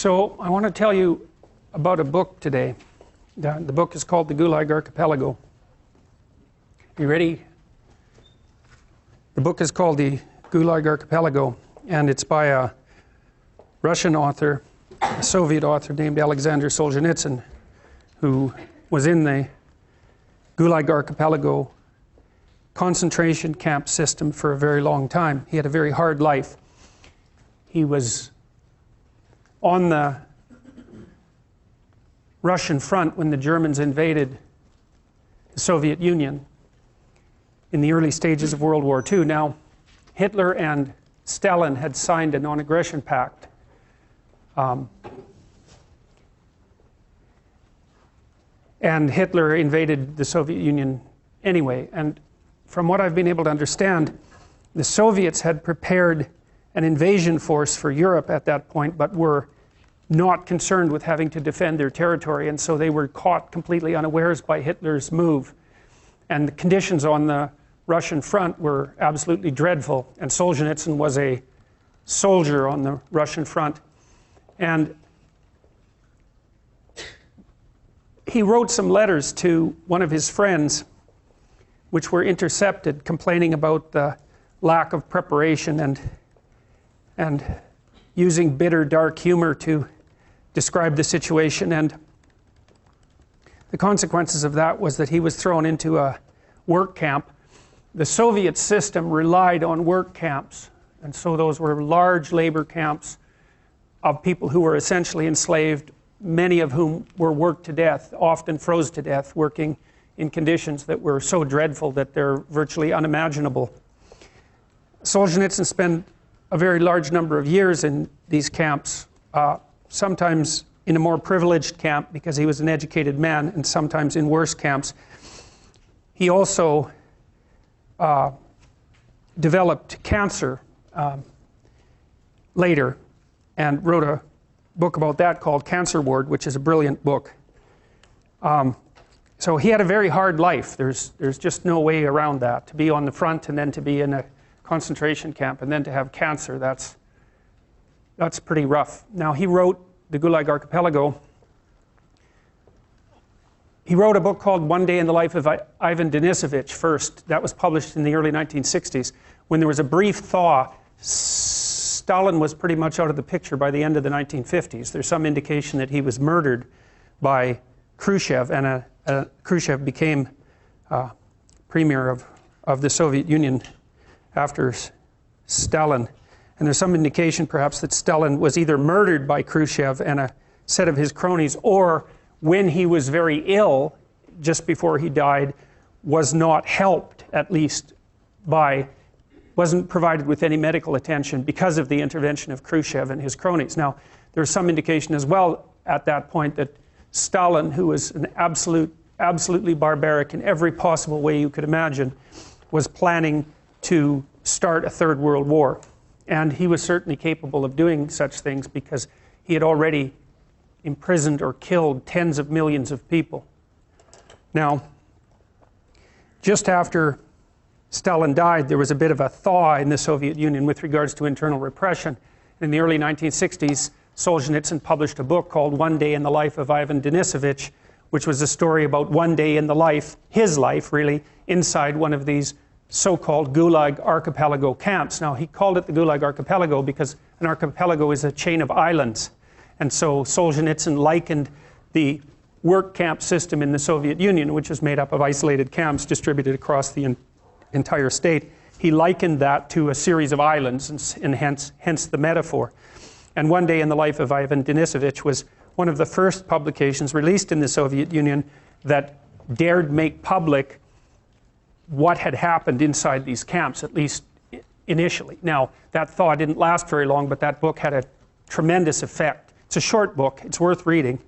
So I want to tell you about a book today. The book is called The Gulag Archipelago. You ready? The book is called The Gulag Archipelago, and it's by a Russian author, a Soviet author named Alexander Solzhenitsyn, who was in the Gulag Archipelago concentration camp system for a very long time. He had a very hard life. He was on the Russian front when the Germans invaded the Soviet Union in the early stages of World War II. Now, Hitler and Stalin had signed a non-aggression pact. And Hitler invaded the Soviet Union anyway. And from what I've been able to understand, the Soviets had prepared an invasion force for Europe at that point, but were not concerned with having to defend their territory, and so they were caught completely unawares by Hitler's move. And the conditions on the Russian front were absolutely dreadful, and Solzhenitsyn was a soldier on the Russian front. And he wrote some letters to one of his friends, which were intercepted, complaining about the lack of preparation and using bitter, dark humor to describe the situation. And the consequences of that was that he was thrown into a work camp. The Soviet system relied on work camps, and so those were large labor camps of people who were essentially enslaved, many of whom were worked to death, often froze to death, working in conditions that were so dreadful that they're virtually unimaginable. Solzhenitsyn spent a very large number of years in these camps, sometimes in a more privileged camp because he was an educated man, and sometimes in worse camps. He also developed cancer later and wrote a book about that called Cancer Ward, which is a brilliant book. So he had a very hard life. There's just no way around that. To be on the front and then to be in a concentration camp and then to have cancer, that's pretty rough. Now, he wrote The Gulag Archipelago. He wrote a book called One Day in the Life of Ivan Denisovich first. That was published in the early 1960s. When there was a brief thaw, Stalin was pretty much out of the picture by the end of the 1950s. There's some indication that he was murdered by Khrushchev, and Khrushchev became premier of the Soviet Union after Stalin. And there's some indication perhaps that Stalin was either murdered by Khrushchev and a set of his cronies, or when he was very ill, just before he died, was not helped, at least wasn't provided with any medical attention because of the intervention of Khrushchev and his cronies. Now, there's some indication as well at that point that Stalin, who was an absolutely barbaric in every possible way you could imagine, was planning to start a third world war. And he was certainly capable of doing such things because he had already imprisoned or killed tens of millions of people. Now, just after Stalin died, there was a bit of a thaw in the Soviet Union with regards to internal repression. In the early 1960s, Solzhenitsyn published a book called One Day in the Life of Ivan Denisovich, which was a story about one day in the life, his life really, inside one of these so-called Gulag Archipelago camps. Now, he called it the Gulag Archipelago because an archipelago is a chain of islands. And so Solzhenitsyn likened the work camp system in the Soviet Union, which was made up of isolated camps distributed across the entire state. He likened that to a series of islands, and hence the metaphor. And One Day in the Life of Ivan Denisovich was one of the first publications released in the Soviet Union that dared make public what had happened inside these camps, at least initially. Now, that thaw didn't last very long, but that book had a tremendous effect. It's a short book. It's worth reading.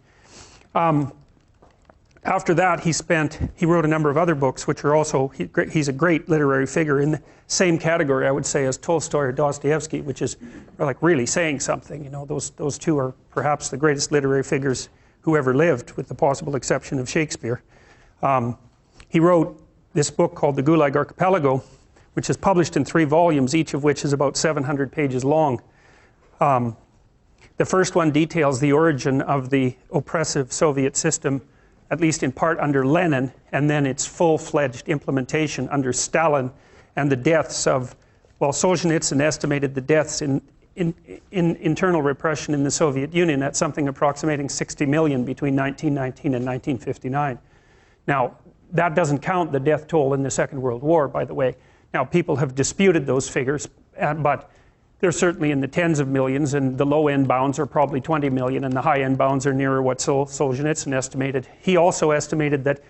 After that, he wrote a number of other books, which are also, he's a great literary figure in the same category, I would say, as Tolstoy or Dostoevsky, which is like really saying something. You know, those two are perhaps the greatest literary figures who ever lived, with the possible exception of Shakespeare. He wrote this book called The Gulag Archipelago, which is published in 3 volumes, each of which is about 700 pages long. The first one details the origin of the oppressive Soviet system, at least in part under Lenin, and then its full-fledged implementation under Stalin, and the deaths of, well, Solzhenitsyn estimated the deaths in internal repression in the Soviet Union at something approximating 60 million between 1919 and 1959. Now, that doesn't count the death toll in the Second World War, by the way. Now, people have disputed those figures, but they're certainly in the tens of millions, and the low-end bounds are probably 20 million, and the high-end bounds are nearer what Solzhenitsyn estimated. He also estimated that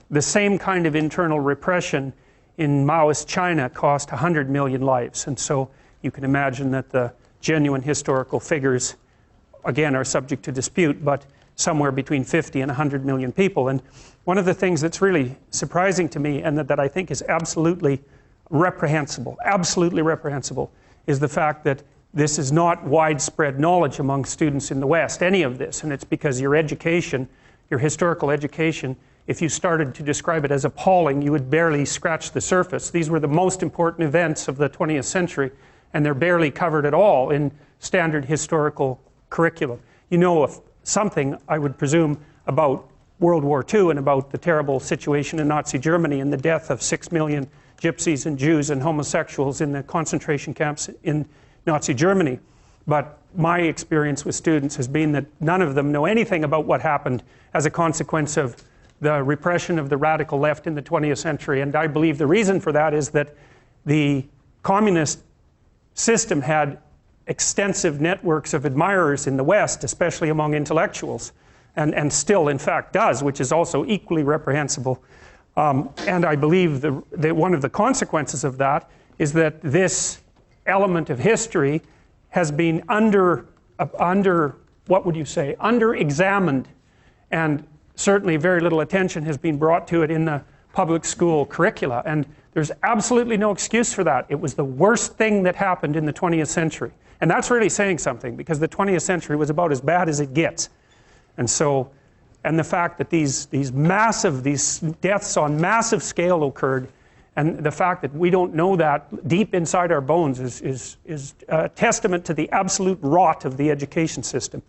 the same kind of internal repression in Maoist China cost 100 million lives, and so you can imagine that the genuine historical figures, again, are subject to dispute, but somewhere between 50 and 100 million people. And one of the things that's really surprising to me, and that I think is absolutely reprehensible, is the fact that this is not widespread knowledge among students in the West, any of this, and it's because your education, your historical education, if you started to describe it as appalling, you would barely scratch the surface. These were the most important events of the 20th century, and they're barely covered at all in standard historical curriculum. You know something, I would presume, about World War II and about the terrible situation in Nazi Germany and the death of 6 million gypsies and Jews and homosexuals in the concentration camps in Nazi Germany. But my experience with students has been that none of them know anything about what happened as a consequence of the repression of the radical left in the 20th century. And I believe the reason for that is that the communist system had extensive networks of admirers in the West, especially among intellectuals, and still in fact does, which is also equally reprehensible. And I believe that one of the consequences of that is that this element of history has been what would you say, under-examined, and certainly very little attention has been brought to it in the public school curricula, and there's absolutely no excuse for that. It was the worst thing that happened in the 20th century. And that's really saying something, because the 20th century was about as bad as it gets. And so, and the fact that these deaths on massive scale occurred, and the fact that we don't know that deep inside our bones is a testament to the absolute rot of the education system.